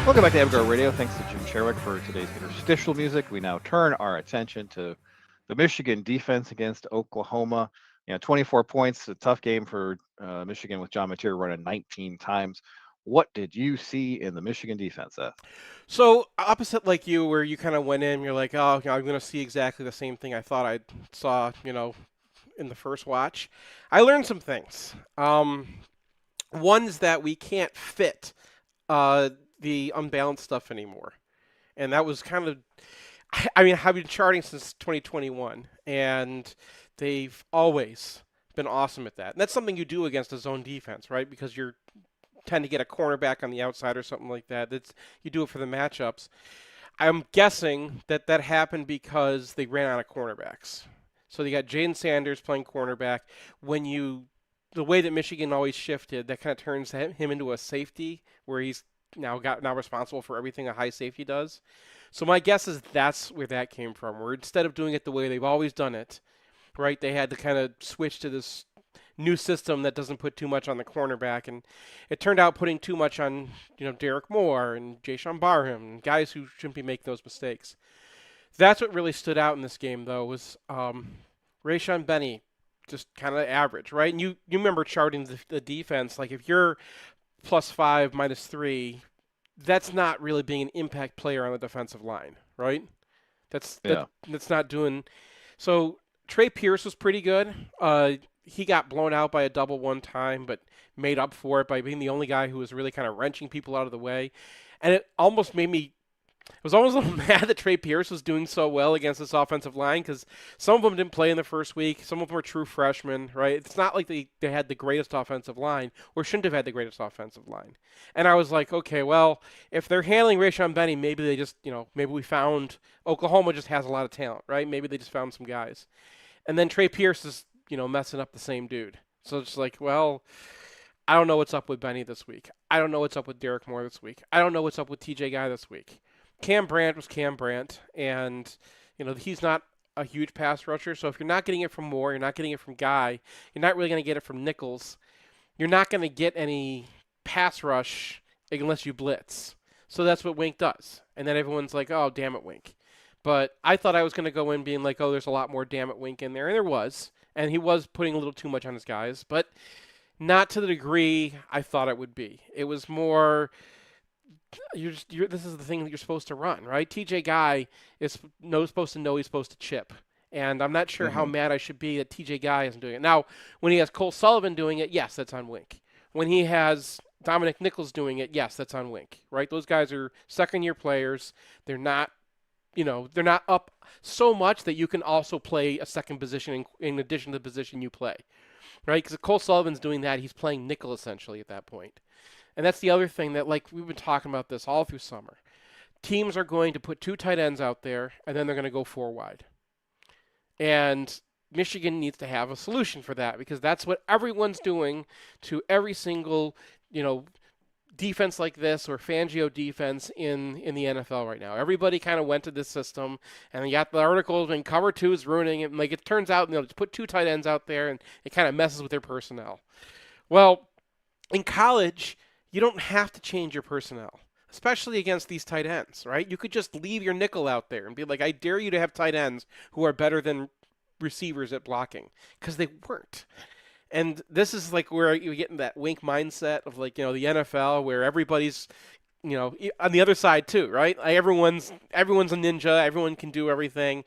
Welcome back to MGoRadio. Thanks to Jim Cherewick for today's interstitial music. We now turn our attention to the Michigan defense against Oklahoma. 24 points, a tough game for Michigan with John Mateer running 19 times. What did you see in the Michigan defense, Seth? So opposite like you, where you kind of went in, you're like, oh, I'm going to see exactly the same thing I thought I saw, in the first watch. I learned some things. One is that we can't fit the unbalanced stuff anymore. And that was kind of, I've been charting since 2021, and they've always been awesome at that. And that's something you do against a zone defense, right? Because you tend to get a cornerback on the outside or something like that. You do it for the matchups. I'm guessing that happened because they ran out of cornerbacks. So they got Jaden Sanders playing cornerback. The way that Michigan always shifted, that kind of turns him into a safety, where he's now responsible for everything a high safety does. So my guess is that's where that came from, where instead of doing it the way they've always done it, right, they had to kind of switch to this new system that doesn't put too much on the cornerback, and it turned out putting too much on Derek Moore and Jayshawn Barham, guys who shouldn't be making those mistakes. That's what really stood out in this game, though, was Rayshawn Benny, just kind of average, right? And you remember charting the defense, like if you're +5, -3, that's not really being an impact player on the defensive line, right? That's not doing. So Trey Pierce was pretty good. He got blown out by a double one time, but made up for it by being the only guy who was really kind of wrenching people out of the way. And it almost made me. I was almost a little mad that Trey Pierce was doing so well against this offensive line, because some of them didn't play in the first week. Some of them were true freshmen, right? It's not like they had the greatest offensive line, or shouldn't have had the greatest offensive line. And I was like, okay, well, if they're handling Rayshawn Benny, maybe they just, maybe we found Oklahoma just has a lot of talent, right? Maybe they just found some guys. And then Trey Pierce is, messing up the same dude. So it's like, well, I don't know what's up with Benny this week. I don't know what's up with Derek Moore this week. I don't know what's up with TJ Guy this week. Cam Brandt was Cam Brandt, and he's not a huge pass rusher. So if you're not getting it from Moore, you're not getting it from Guy, you're not really going to get it from Nichols. you're not going to get any pass rush unless you blitz. So that's what Wink does. And then everyone's like, oh, damn it, Wink. But I thought I was going to go in being like, oh, there's a lot more damn it, Wink in there. And there was. And he was putting a little too much on his guys. But not to the degree I thought it would be. It was more, this is the thing that you're supposed to run, right? TJ Guy is supposed to know he's supposed to chip. And I'm not sure how mad I should be that TJ Guy isn't doing it. Now, when he has Cole Sullivan doing it, yes, that's on Wink. When he has Dominic Nichols doing it, yes, that's on Wink, right? Those guys are second-year players. They're not, they're not up so much that you can also play a second position in addition to the position you play, right? Because if Cole Sullivan's doing that, he's playing nickel essentially at that point. And that's the other thing that, like, we've been talking about this all through summer. Teams are going to put 2 tight ends out there, and then they're going to go 4 wide. And Michigan needs to have a solution for that because that's what everyone's doing to every single, defense like this or Fangio defense in the NFL right now. Everybody kind of went to this system, and you got the articles and cover 2 is ruining it. And like it turns out, just put 2 tight ends out there, and it kind of messes with their personnel. Well, in college, you don't have to change your personnel, especially against these tight ends, right? You could just leave your nickel out there and be like, I dare you to have tight ends who are better than receivers at blocking, because they weren't. And this is like where you get in that Wink mindset of like, the NFL where everybody's, on the other side too, right? Like everyone's a ninja, everyone can do everything,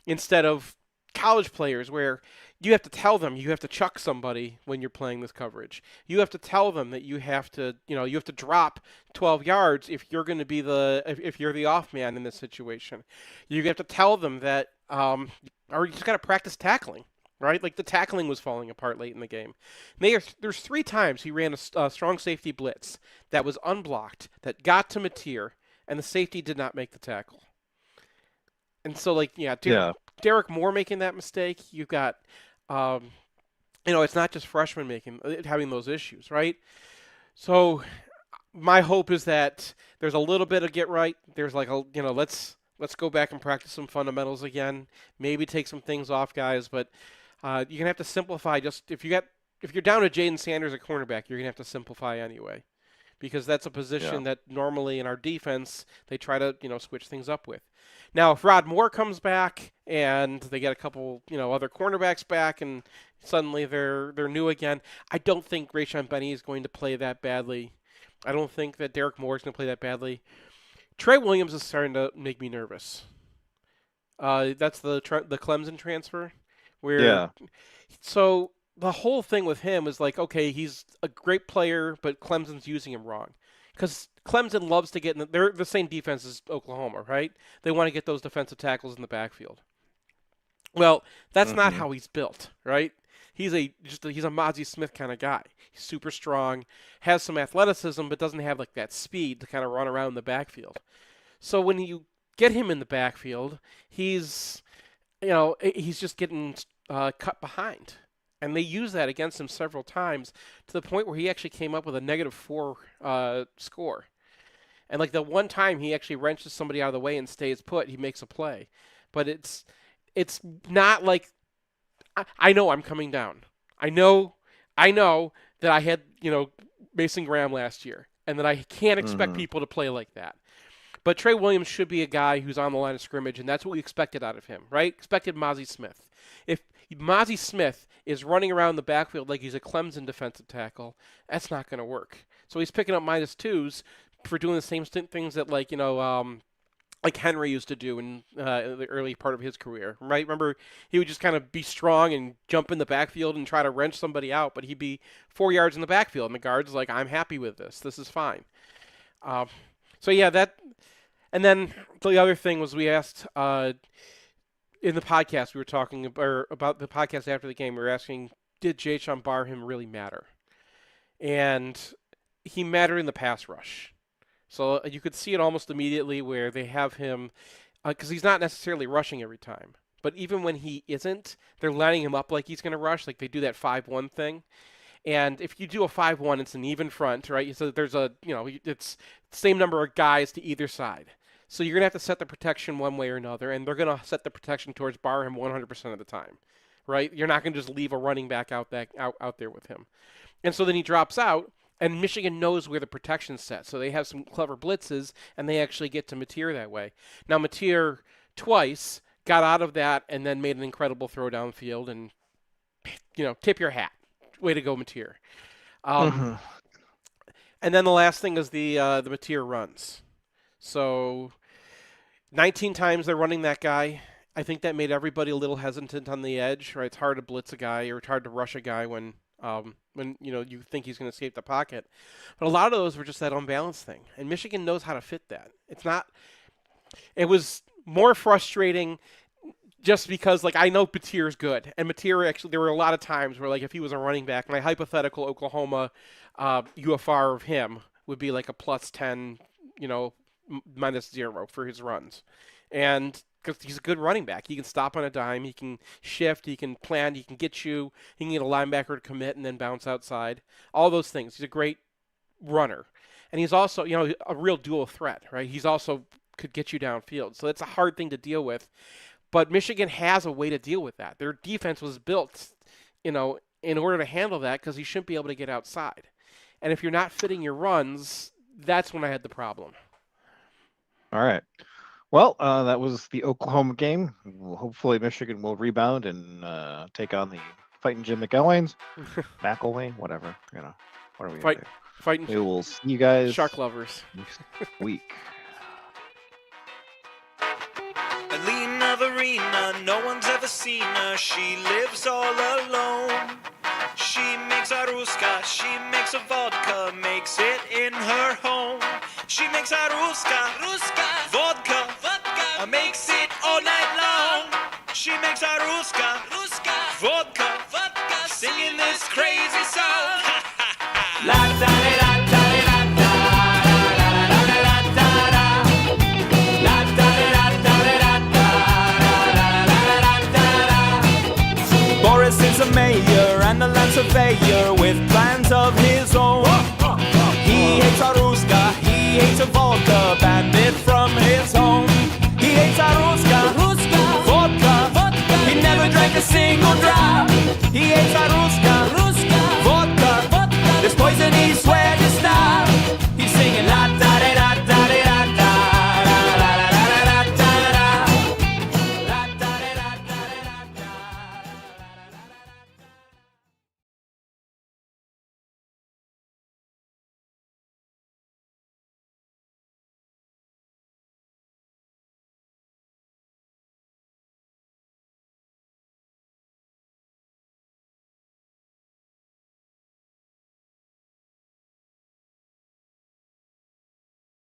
instead of college players where you have to tell them you have to chuck somebody when you're playing this coverage. You have to tell them that you have to drop 12 yards if you're going to be if you're the off man in this situation. You have to tell them that, or you just got to practice tackling, right? Like the tackling was falling apart late in the game. There's 3 times he ran a strong safety blitz that was unblocked, that got to Mateer, and the safety did not make the tackle. And so, Derek Moore making that mistake. You've got, it's not just freshmen having those issues, right? So my hope is that there's a little bit of get right. There's like let's go back and practice some fundamentals again. Maybe take some things off, guys. But you're gonna have to simplify. Just if you're down to Jaden Sanders at cornerback, you're gonna have to simplify anyway, because that's a position that normally in our defense they try to switch things up with. Now, if Rod Moore comes back and they get a couple other cornerbacks back and suddenly they're new again, I don't think Rayshon Benny is going to play that badly. I don't think that Derek Moore is going to play that badly. Trey Williams is starting to make me nervous. That's the Clemson transfer. So the whole thing with him is like, okay, he's a great player, but Clemson's using him wrong. Because Clemson loves to get in they're the same defense as Oklahoma, right? They want to get those defensive tackles in the backfield. Well, that's not how he's built, right? He's a Mozzie Smith kind of guy. He's super strong, has some athleticism, but doesn't have like that speed to kind of run around the backfield. So when you get him in the backfield, he's just getting cut behind. And they used that against him several times to the point where he actually came up with a -4 score. And like the one time he actually wrenches somebody out of the way and stays put, he makes a play. But it's not like I know I'm coming down. I know that I had, Mason Graham last year and that I can't expect people to play like that. But Trey Williams should be a guy who's on the line of scrimmage, and that's what we expected out of him, right? Expected Mozzie Smith. If Mozzie Smith is running around the backfield like he's a Clemson defensive tackle, that's not going to work. So he's picking up -2s for doing the same things that like Henry used to do in the early part of his career, right? Remember, he would just kind of be strong and jump in the backfield and try to wrench somebody out, but he'd be 4 yards in the backfield, and the guard's like, I'm happy with this. This is fine. And then the other thing was we asked in the podcast, we were talking about the podcast after the game, we were asking, did Jayshon Barham really matter? And he mattered in the pass rush. So you could see it almost immediately where they have him, because he's not necessarily rushing every time. But even when he isn't, they're lining him up like he's going to rush, like they do that 5-1 thing. And if you do a 5-1, it's an even front, right? So there's it's the same number of guys to either side. So you're going to have to set the protection one way or another, and they're going to set the protection towards Barham 100% of the time, right? You're not going to just leave a running back out there with him. And so then he drops out, and Michigan knows where the protection's set. So they have some clever blitzes, and they actually get to Mateer that way. Now, Mateer twice got out of that and then made an incredible throw downfield, and, tip your hat. Way to go, Mateer. And then the last thing is the Mateer runs. So 19 times they're running that guy. I think that made everybody a little hesitant on the edge, right? It's hard to blitz a guy, or it's hard to rush a guy when you think he's going to escape the pocket. But a lot of those were just that unbalanced thing. And Michigan knows how to fit that. It was more frustrating just because, I know Mateer's good. And Mateer, actually, there were a lot of times where, if he was a running back, my hypothetical Oklahoma UFR of him would be a plus 10, minus 0 for his runs. And because he's a good running back. He can stop on a dime. He can shift. He can plan. He can get you. He can get a linebacker to commit and then bounce outside. All those things. He's a great runner. And he's also, a real dual threat, right? He's also could get you downfield. So that's a hard thing to deal with. But Michigan has a way to deal with that. Their defense was built, in order to handle that, because he shouldn't be able to get outside. And if you're not fitting your runs, that's when I had the problem. All right. Well, that was the Oklahoma game. Hopefully Michigan will rebound and take on the fighting Jim McElwains, McElwain, whatever, what are we going to do? Fighting. We will see you guys shark lovers next week. Alina Verena, no one's ever seen her. She lives all alone. She makes a ruska, she makes a vodka, makes it in her home. She makes a ruska, vodka, makes it all night long. She makes a ruska, vodka, singing this crazy song. La da da da da da da da da da. La da da da da da da. Boris is a mayor and a land surveyor with plans of his own. He hates a ruska, he hates a vodka, banned it from his home. He hates a ruska, vodka, he never drank a single drop.